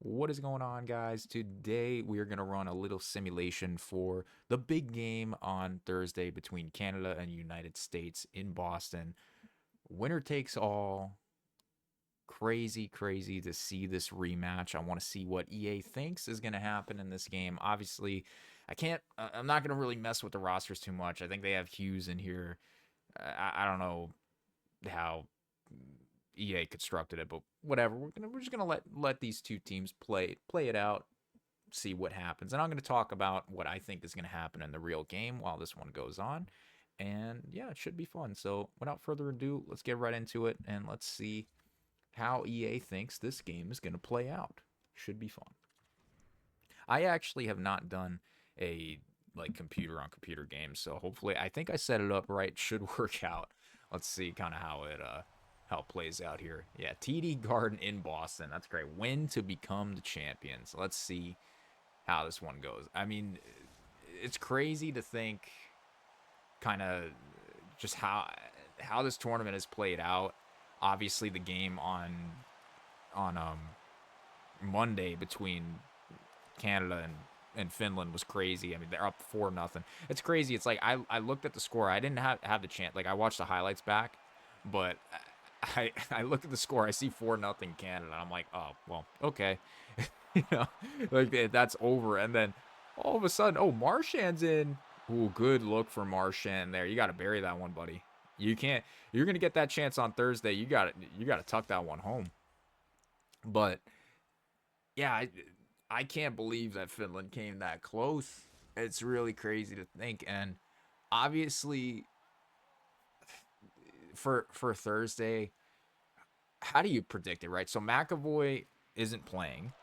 What is going on, guys? Today we are going to run a little simulation for the big game on Thursday between Canada and United States in Boston. Winner takes all. Crazy, crazy to see this rematch. I want to see what EA thinks is going to happen in this game. Obviously, I'm not going to really mess with the rosters too much. I think they have Hughes in here. I don't know how EA constructed it, but whatever. We're just gonna let these two teams play it out, see what happens, and I'm gonna talk about what I think is gonna happen in the real game while this one goes on, and yeah, it should be fun. So without further ado, let's get right into it and let's see how EA thinks this game is gonna play out. Should be fun. I actually have not done a like computer on computer game, so hopefully I think I set it up right. Should work out. Let's see kind of how it plays out here. Yeah, TD Garden in Boston. That's great. Win to become the champions. Let's see how this one goes. I mean, it's crazy to think kind of just how this tournament has played out. Obviously, the game on Monday between Canada and Finland was crazy. I mean, they're up 4-0. It's crazy. It's like I looked at the score. I didn't have the chance. Like I watched the highlights back, but I look at the score. I see 4-0 Canada. And I'm like, oh well, okay, you know, like that's over. And then all of a sudden, oh, Marchand's in. Ooh, good look for Marchand there. You got to bury that one, buddy. You can't. You're gonna get that chance on Thursday. You got to tuck that one home. But yeah, I can't believe that Finland came that close. It's really crazy to think. And obviously, for Thursday, how do you predict it, right? So McAvoy isn't playing,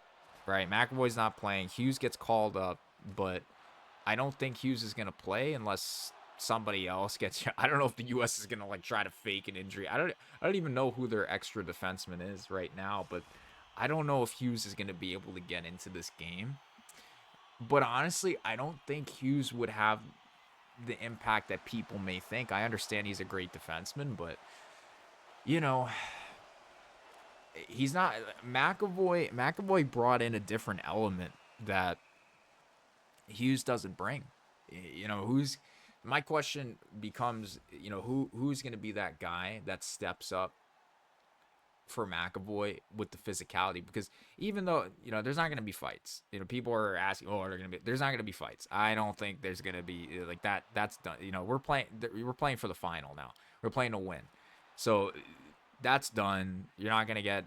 right? McAvoy's not playing. Hughes gets called up, but I don't think Hughes is gonna play unless somebody else gets. I don't know if the U.S. is gonna like try to fake an injury. I don't even know who their extra defenseman is right now, but I don't know if Hughes is gonna be able to get into this game. But honestly, I don't think Hughes would have the impact that people may think. I understand he's a great defenseman, but you know, he's not McAvoy brought in a different element that Hughes doesn't bring. You know, who's my question becomes, you know, who's going to be that guy that steps up for McAvoy with the physicality, because even though you know there's not going to be fights, you know people are asking, oh, are there going to be? There's not going to be fights. I don't think there's going to be like that. That's done. You know we're playing for the final now. We're playing to win, so that's done. You're not going to get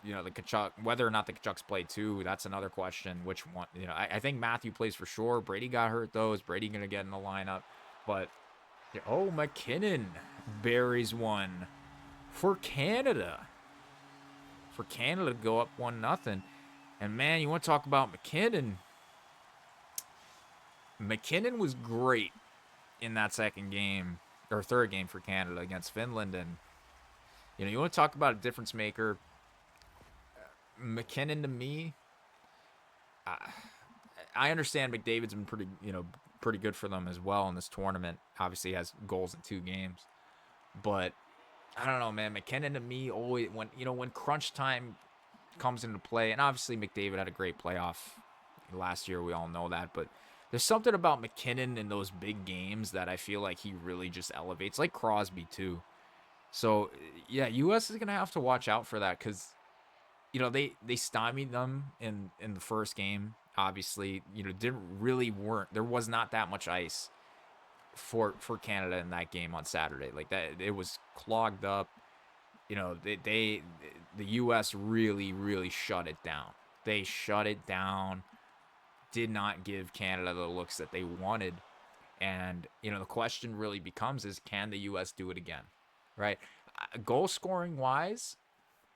you know the Kachuk, whether or not the Kachucks play too. That's another question. Which one? You know I think Matthew plays for sure. Brady got hurt though. Is Brady going to get in the lineup? But oh, McKinnon buries one for Canada to go up 1-0. And man, you want to talk about McKinnon? McKinnon was great in that second game or third game for Canada against Finland, and you know you want to talk about a difference maker. McKinnon to me, I, I understand McDavid's been pretty good for them as well in this tournament. Obviously, he has goals in 2 games, but I don't know, man. McKinnon to me always when crunch time comes into play, and obviously McDavid had a great playoff last year. We all know that, but there's something about McKinnon in those big games that I feel like he really just elevates, like Crosby too. So yeah, U.S. is gonna have to watch out for that because you know they stymied them in the first game. Obviously, you know didn't really weren't there was not that much ice for Canada in that game on Saturday. Like that, it was clogged up. You know the U.S. really shut it down. They shut it down. Did not give Canada the looks that they wanted. And you know the question really becomes is can the U.S. do it again, right? Goal scoring wise,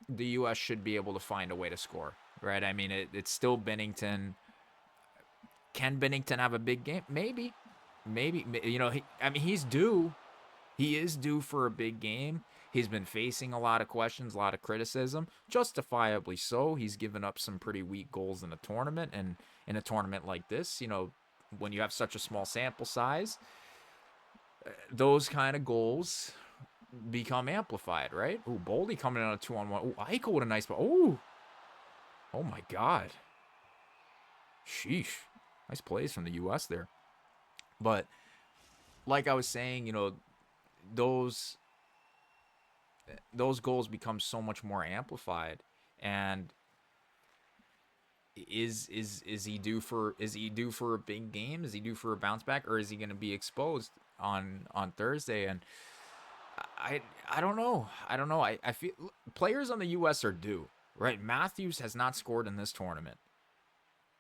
the U.S. should be able to find a way to score, right? I mean it's still Bennington. Can Bennington have a big game? Maybe. You know I mean he's due. He is due for a big game. He's been facing a lot of questions, a lot of criticism, justifiably so. He's given up some pretty weak goals in a tournament, and in a tournament like this, you know, when you have such a small sample size, those kind of goals become amplified, right? Ooh, Boldy coming in on a 2-on-1. Ooh, Eichel with a nice ball. Ooh, Oh my God. Sheesh. Nice plays from the U.S. there. But like I was saying, those those goals become so much more amplified. And is he due for a big game? Is he due for a bounce back, or is he going to be exposed on Thursday? And I I don't know. I don't know. I feel players on the U.S. are due. Right, Matthews has not scored in this tournament.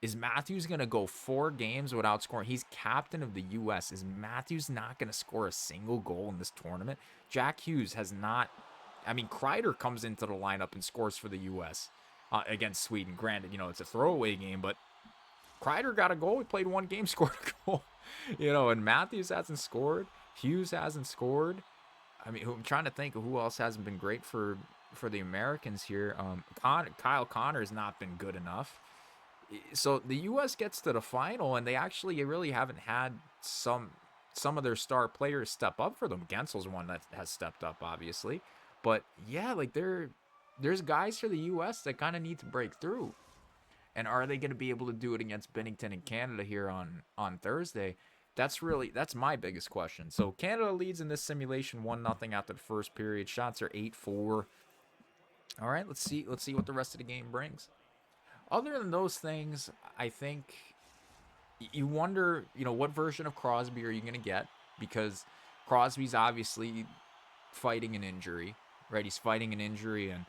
Is Matthews going to go 4 games without scoring? He's captain of the U.S. Is Matthews not going to score a single goal in this tournament? Jack Hughes has not. I mean, Kreider comes into the lineup and scores for the U.S. Against Sweden. Granted, it's a throwaway game, but Kreider got a goal. He played 1 game, scored a goal. And Matthews hasn't scored. Hughes hasn't scored. I mean, I'm trying to think of who else hasn't been great for the Americans here. Kyle Connor has not been good enough. So the U.S. gets to the final, and they actually really haven't had some of their star players step up for them. Gensel's one that has stepped up, obviously, but yeah, like there's guys for the U.S. that kind of need to break through. And are they going to be able to do it against Bennington and Canada here on Thursday? That's my biggest question. So Canada leads in this simulation 1-0 after the first period. Shots are 8-4. All right, let's see what the rest of the game brings. Other than those things, I think you wonder, what version of Crosby are you going to get? Because Crosby's obviously fighting an injury, right? He's fighting an injury, and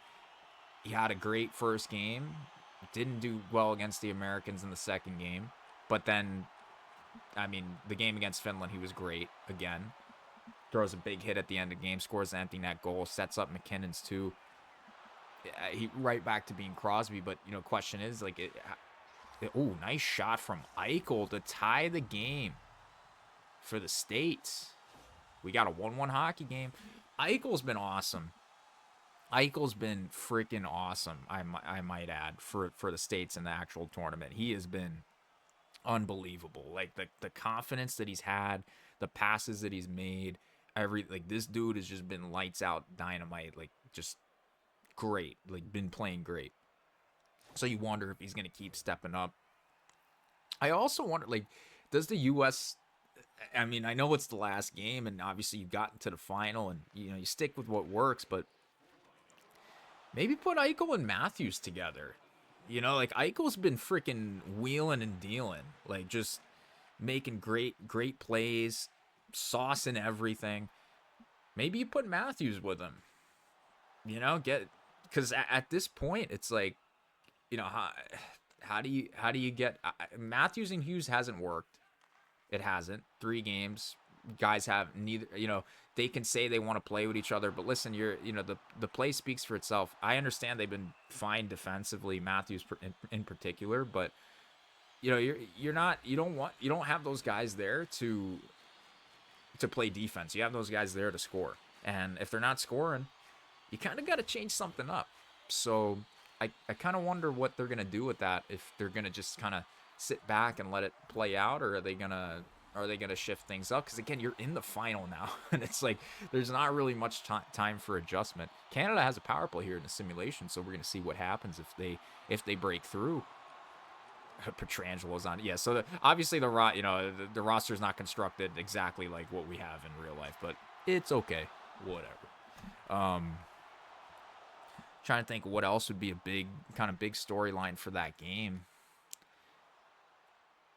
he had a great first game. Didn't do well against the Americans in the second game. But then, I mean, the game against Finland, he was great again. Throws a big hit at the end of the game, scores an empty net goal, sets up McKinnon's too. He right back to being Crosby, but question is like, nice shot from Eichel to tie the game for the States. We got a 1-1 hockey game. Eichel's been awesome. Eichel's been freaking awesome. I might add for the States in the actual tournament. He has been unbelievable. Like the confidence that he's had, the passes that he's made, this dude has just been lights out dynamite. Like just great, like been playing great. So you wonder if he's going to keep stepping up. I also wonder, like, does the U.S. I mean, I know it's the last game, and obviously you've gotten to the final, and you stick with what works, but maybe put Eichel and Matthews together. Like Eichel's been freaking wheeling and dealing, like just making great plays, saucing everything. Maybe you put Matthews with him. Get because at this point it's like, how do you get Matthews and Hughes hasn't worked. It hasn't. 3 games, guys have neither. They can say they want to play with each other, but listen, the play speaks for itself. I understand they've been fine defensively, Matthews in particular, but you don't have those guys there to play defense. You have those guys there to score, and if they're not scoring, you kind of got to change something up. So I kind of wonder what they're gonna do with that. If they're gonna just kind of sit back and let it play out, or are they gonna shift things up? Because again, you're in the final now, and it's like there's not really much time for adjustment. Canada has a power play here in the simulation, so we're gonna see what happens if they break through. Petrangelo's on, yeah. So obviously the roster is not constructed exactly like what we have in real life, but it's okay, whatever. Trying to think what else would be a big storyline for that game,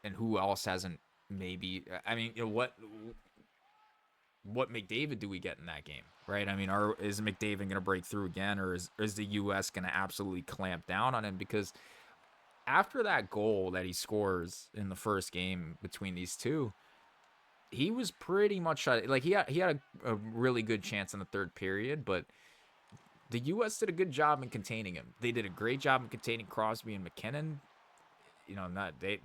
and who else hasn't maybe. I mean, what McDavid do we get in that game, right? I mean, is McDavid going to break through again, or is the U.S. going to absolutely clamp down on him? Because after that goal that he scores in the first game between these two, he was pretty much like he had a really good chance in the third period, but the U.S. did a good job in containing him. They did a great job in containing Crosby and McKinnon. They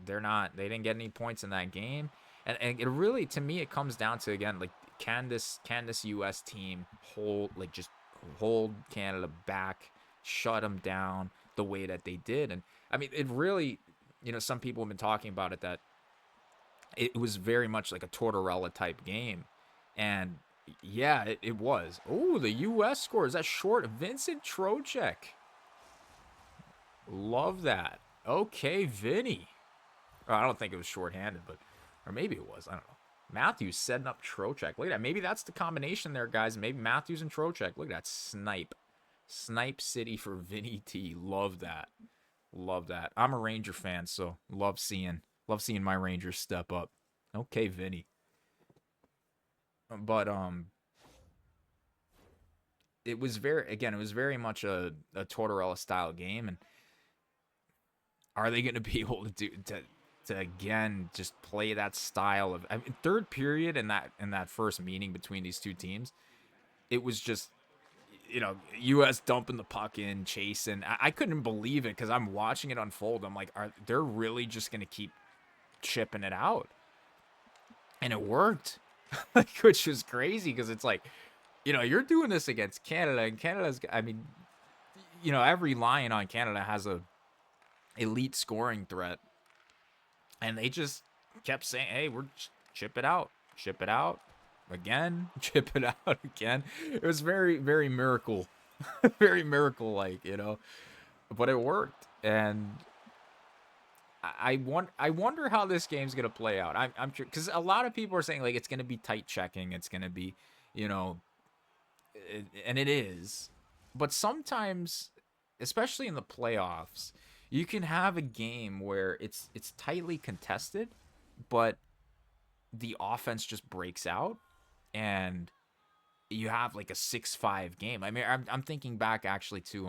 didn't get any points in that game, and it really, to me, it comes down to, again, like, can this U.S. team hold Canada back, shut them down the way that they did? And I mean, it really, some people have been talking about it, that it was very much like a Tortorella type game, and yeah, it was. Oh, the U.S. scores that short. Vincent Trocheck. Love that. Okay, Vinny. Oh, I don't think it was shorthanded, but or maybe it was. I don't know. Matthews setting up Trocheck. Look at that. Maybe that's the combination there, guys. Maybe Matthews and Trocheck. Look at that snipe. Snipe City for Vinny T. Love that. Love that. I'm a Ranger fan, so love seeing my Rangers step up. Okay, Vinny. But it was very much a Tortorella style game, and are they going to be able to to again just play that style of, I mean, third period in that first meeting between these two teams, it was just, U.S. dumping the puck in, chasing. I couldn't believe it because I'm watching it unfold. I'm like, are they're really just going to keep chipping it out? And it worked, like, which was crazy because it's like, you're doing this against Canada, and Canada's, I mean, every line on Canada has a elite scoring threat, and they just kept saying, "Hey, we're chip it out again, chip it out again." It was very, very miracle, very miracle like, but it worked, and I wonder how this game's gonna play out. I'm sure because a lot of people are saying like it's gonna be tight checking, it's gonna be, you know, and it is, but sometimes, especially in the playoffs, you can have a game where it's tightly contested, but the offense just breaks out, and you have like a 6-5 game. I mean, I'm thinking back actually to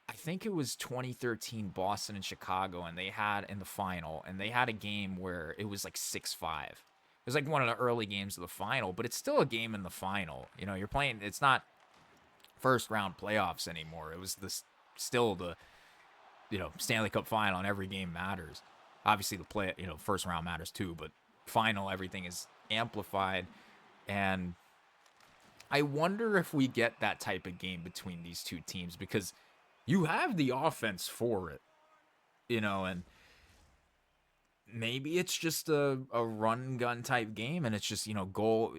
I think it was 2013 Boston and Chicago, and they had in the final, and they had a game where it was like 6-5. It was like one of the early games of the final, but it's still a game in the final. You're playing. It's not first round playoffs anymore. It was still the Stanley Cup final, and every game matters. Obviously, the first round matters too, but final, everything is amplified, and I wonder if we get that type of game between these two teams because you have the offense for it, and maybe it's just a run gun type game, and it's just, goal,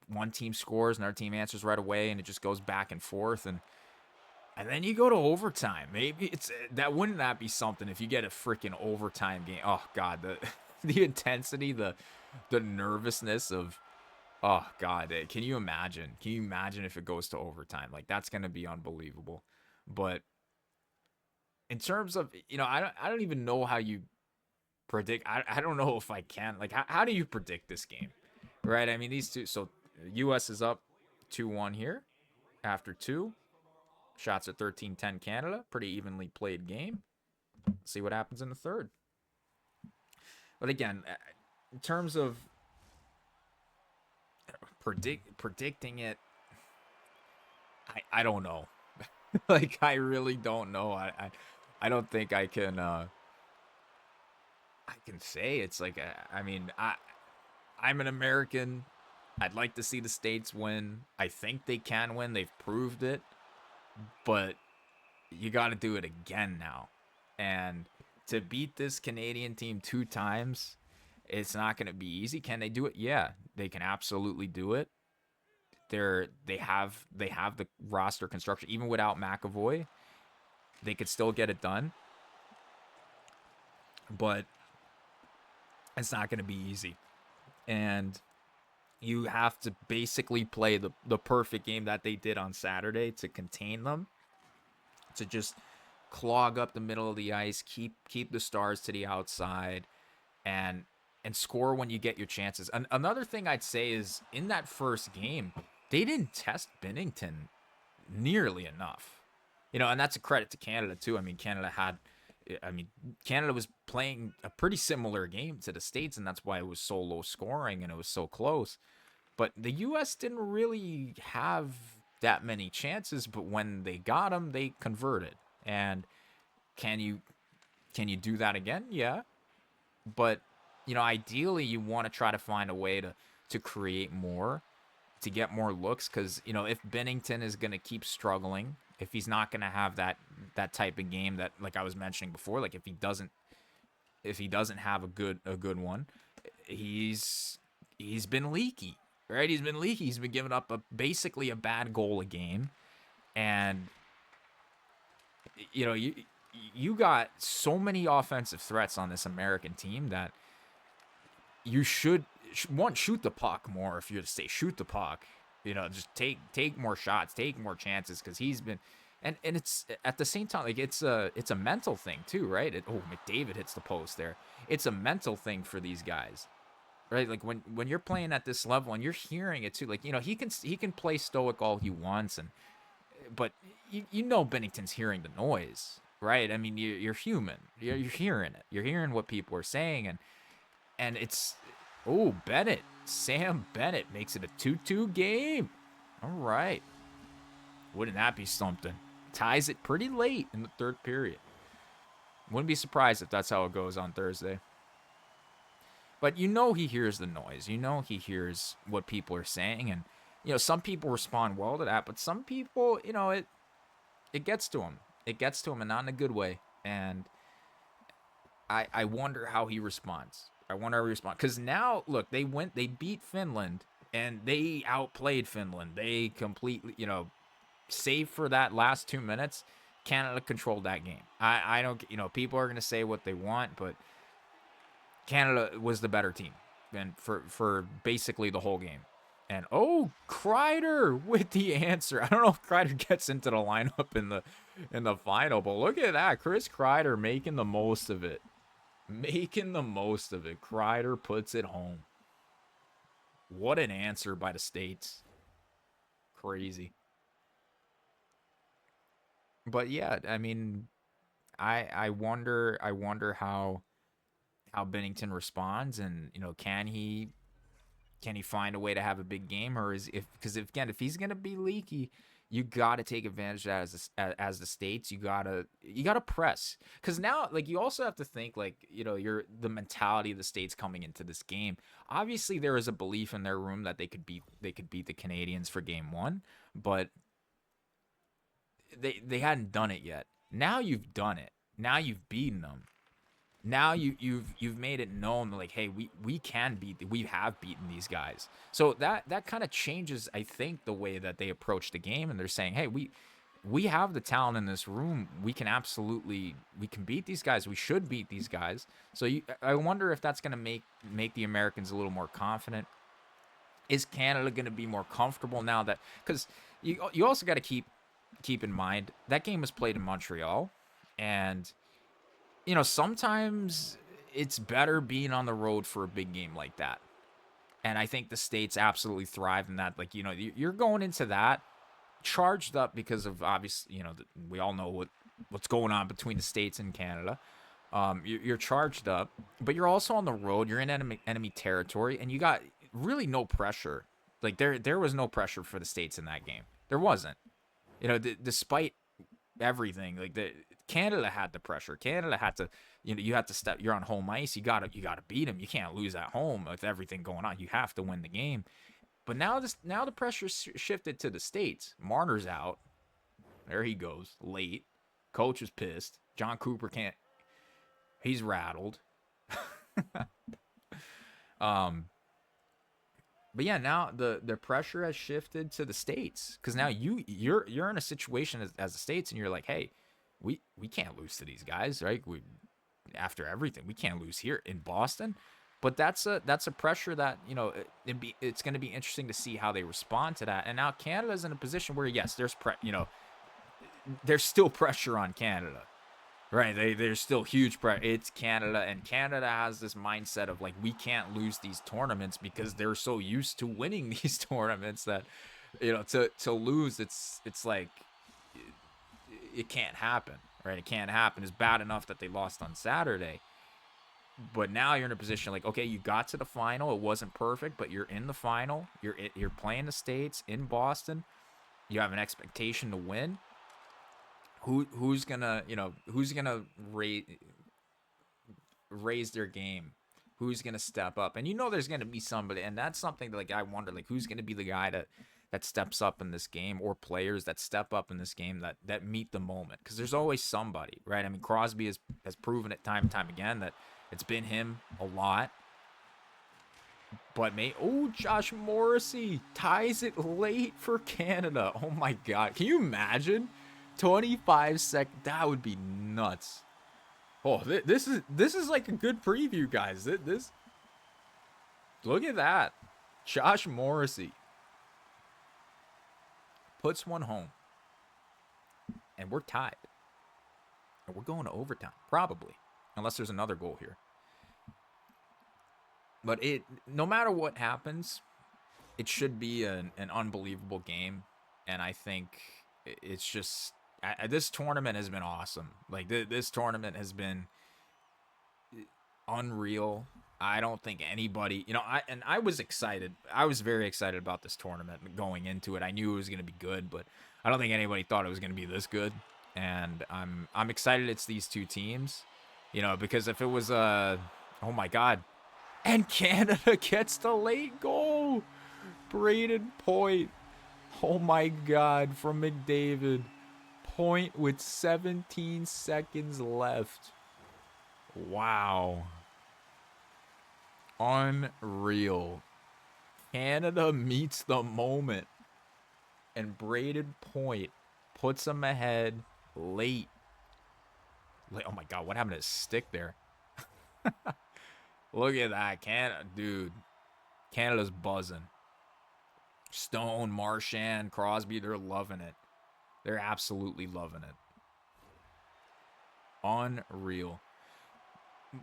one team scores, another team answers right away, and it just goes back and forth, and then you go to overtime. Maybe wouldn't that be something if you get a freaking overtime game? Oh God, the the intensity, the nervousness of, oh God, can you imagine? Can you imagine if it goes to overtime? Like, that's gonna be unbelievable. But in terms of, I don't even know how you predict. I don't know if I can. Like, how do you predict this game? Right? I mean, these two. So US is up 2-1 here after two. Shots at 13-10 Canada. Pretty evenly played game. See what happens in the third. But again, in terms of predicting it, I don't know. Like, I really don't know. I don't think I can say it's like I mean, I'm an American. I'd like to see the States win. I think they can win. They've proved it. But you got to do it again now. And to beat this Canadian team 2 times, it's not going to be easy. Can they do it? Yeah, they can absolutely do it. They have the roster construction. Even without McAvoy, they could still get it done. But it's not going to be easy. And you have to basically play the perfect game that they did on Saturday to contain them, to just clog up the middle of the ice, keep the Stars to the outside, and score when you get your chances. Another thing I'd say is in that first game, they didn't test Binnington nearly enough. And that's a credit to Canada too. Canada was playing a pretty similar game to the States, and that's why it was so low scoring and it was so close. But the U.S. didn't really have that many chances, but when they got them, they converted. And can you do that again? Yeah. But, ideally you want to try to find a way to create more, to get more looks, because, if Binnington is going to keep struggling, if he's not going to have that type of game that, like I was mentioning before, like if he doesn't have a good one, he's been leaky, right? He's been leaky. He's been giving up basically a bad goal a game, and you you got so many offensive threats on this American team that you should one shoot the puck more. If you're to say shoot the puck, just take more shots, take more chances, because he's been, and it's at the same time, like, it's a mental thing too, right? McDavid hits the post there. It's a mental thing for these guys, right? Like when you're playing at this level and you're hearing it too, like, he can play stoic all he wants, but Bennington's hearing the noise, right? I mean, you're human. You're hearing it. You're hearing what people are saying, and it's, Bennett. Sam Bennett makes it a 2-2 game. All right. Wouldn't that be something? Ties it pretty late in the third period. Wouldn't be surprised if that's how it goes on Thursday. But he hears the noise. He hears what people are saying. And, some people respond well to that. But some people, it gets to him. It gets to him, and not in a good way. And I wonder how he responds. Because now, look, they beat Finland, and they outplayed Finland. They completely, save for that last 2 minutes, Canada controlled that game. I don't, people are going to say what they want, but Canada was the better team, and for basically the whole game. And Kreider with the answer. I don't know if Kreider gets into the lineup in the final, but look at that, Chris Kreider making the most of it. Kreider puts it home. What an answer by the States. Crazy. But yeah, I mean, I wonder how Bennington responds, and can he find a way to have a big game, or if he's gonna be leaky, you got to take advantage of that as the States. You gotta press, because now, like, you also have to think, like, you're the mentality of the States coming into this game. Obviously, there is a belief in their room that they could beat the Canadians for game one, but they hadn't done it yet. Now you've done it. Now you've beaten them. Now you've made it known, like, hey, we have beaten these guys. So that kind of changes, I think, the way that they approach the game, and they're saying, hey, we have the talent in this room. We can beat these guys. We should beat these guys. So I wonder if that's going to make the Americans a little more confident. Is Canada going to be more comfortable now that, because you also got to keep in mind that game was played in Montreal, and sometimes it's better being on the road for a big game like that. And I think the States absolutely thrive in that. Like, you're going into that charged up because of, obviously, we all know what's going on between the States and Canada. You're charged up, but you're also on the road. You're in enemy territory, and you got really no pressure. Like, there was no pressure for the States in that game. There wasn't. Despite everything, like, Canada had the pressure. Canada had to, you had to step. You're on home ice. You gotta beat them. You can't lose at home with everything going on. You have to win the game. But now the pressure shifted to the States. Marner's out. There he goes late. Coach is pissed. John Cooper can't. He's rattled. But yeah, now the pressure has shifted to the States, because now you're in a situation as the States, and you're like, hey, we can't lose to these guys, right? After everything, we can't lose here in Boston. But that's a pressure that, it's going to be interesting to see how they respond to that. And now Canada's in a position where, yes, there's still pressure on Canada. Right, there's still huge pressure. It's Canada, and Canada has this mindset of, like, we can't lose these tournaments, because they're so used to winning these tournaments that, to lose, it's like, it can't happen, right? It can't happen. It's bad enough that they lost on Saturday, but now you're in a position like, okay, you got to the final. It wasn't perfect, but you're in the final. You're playing the States in Boston. You have an expectation to win. Who's gonna raise their game? Who's gonna step up? And there's gonna be somebody, and that's something that, like, I wonder, like, who's gonna be the guy that steps up in this game, or players that step up in this game that meet the moment, because there's always somebody, right? I mean, Crosby has proven it time and time again that it's been him a lot. But Josh Morrissey ties it late for Canada. Oh my God, can you imagine? 25 seconds. That would be nuts. Oh, this is like a good preview, guys. This look at that. Josh Morrissey puts one home, and we're tied. And we're going to overtime, probably, unless there's another goal here. But no matter what happens, it should be an unbelievable game, and I think it's just this tournament has been awesome. Like this tournament has been unreal. I don't think anybody, I was excited. I was very excited about this tournament going into it. I knew it was going to be good, but I don't think anybody thought it was going to be this good. And I'm excited it's these two teams, because if it was oh my God, and Canada gets the late goal, Braden Point, oh my God, from McDavid, Point with 17 seconds left. Wow. Unreal. Canada meets the moment, and Braden Point puts them ahead late. Oh my God, what happened to his stick there? Look at that, Canada, dude. Canada's buzzing. Stone, Marchand, Crosby, they're loving it. They're absolutely loving it. Unreal.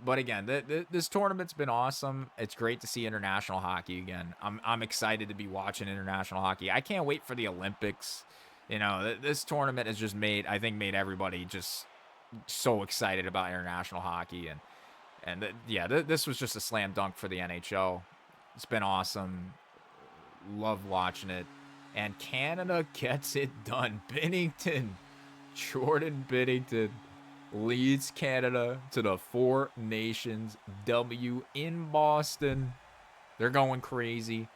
But again, this tournament's been awesome. It's great to see international hockey again. I'm excited to be watching international hockey. I can't wait for the Olympics. This tournament has just made everybody just so excited about international hockey, and this was just a slam dunk for the NHL. It's been awesome. Love watching it. And Canada gets it done. Jordan Binnington leads Canada to the Four Nations W in Boston. They're going crazy.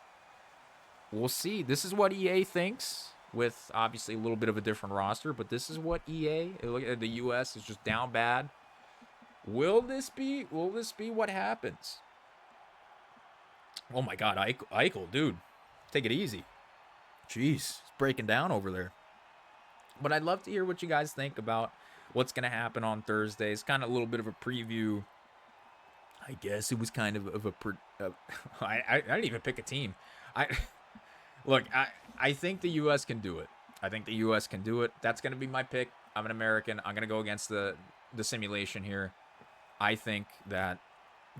We'll see. This is what EA thinks, with obviously a little bit of a different roster, but this is what EA, look at the US is just down bad. Will this be what happens? Oh my God, Eichel, dude. Take it easy. Jeez, it's breaking down over there. But I'd love to hear what you guys think about what's going to happen on Thursday. It's kind of a little bit of a preview. I guess it was kind of I didn't even pick a team. I think the U.S. can do it. I think the U.S. can do it. That's going to be my pick. I'm an American. I'm going to go against the simulation here. I think that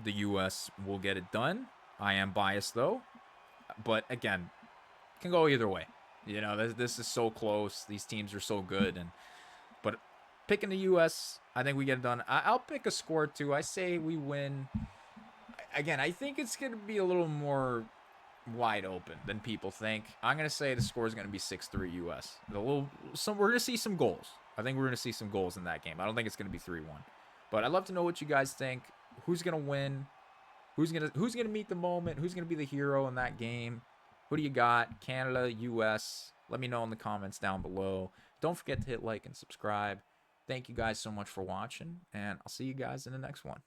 the U.S. will get it done. I am biased, though. But, again, can go either way. This is so close. These teams are so good. But picking the U.S., I think we get it done. I'll pick a score, too. I say we win. Again, I think it's going to be a little more wide open than people think. I'm going to say the score is going to be 6-3 U.S. We're going to see some goals. I think we're going to see some goals in that game. I don't think it's going to be 3-1. But I'd love to know what you guys think. Who's going to win? Who's gonna meet the moment? Who's gonna be the hero in that game? Who do you got? Canada, US? Let me know in the comments down below. Don't forget to hit like and subscribe. Thank you guys so much for watching, and I'll see you guys in the next one.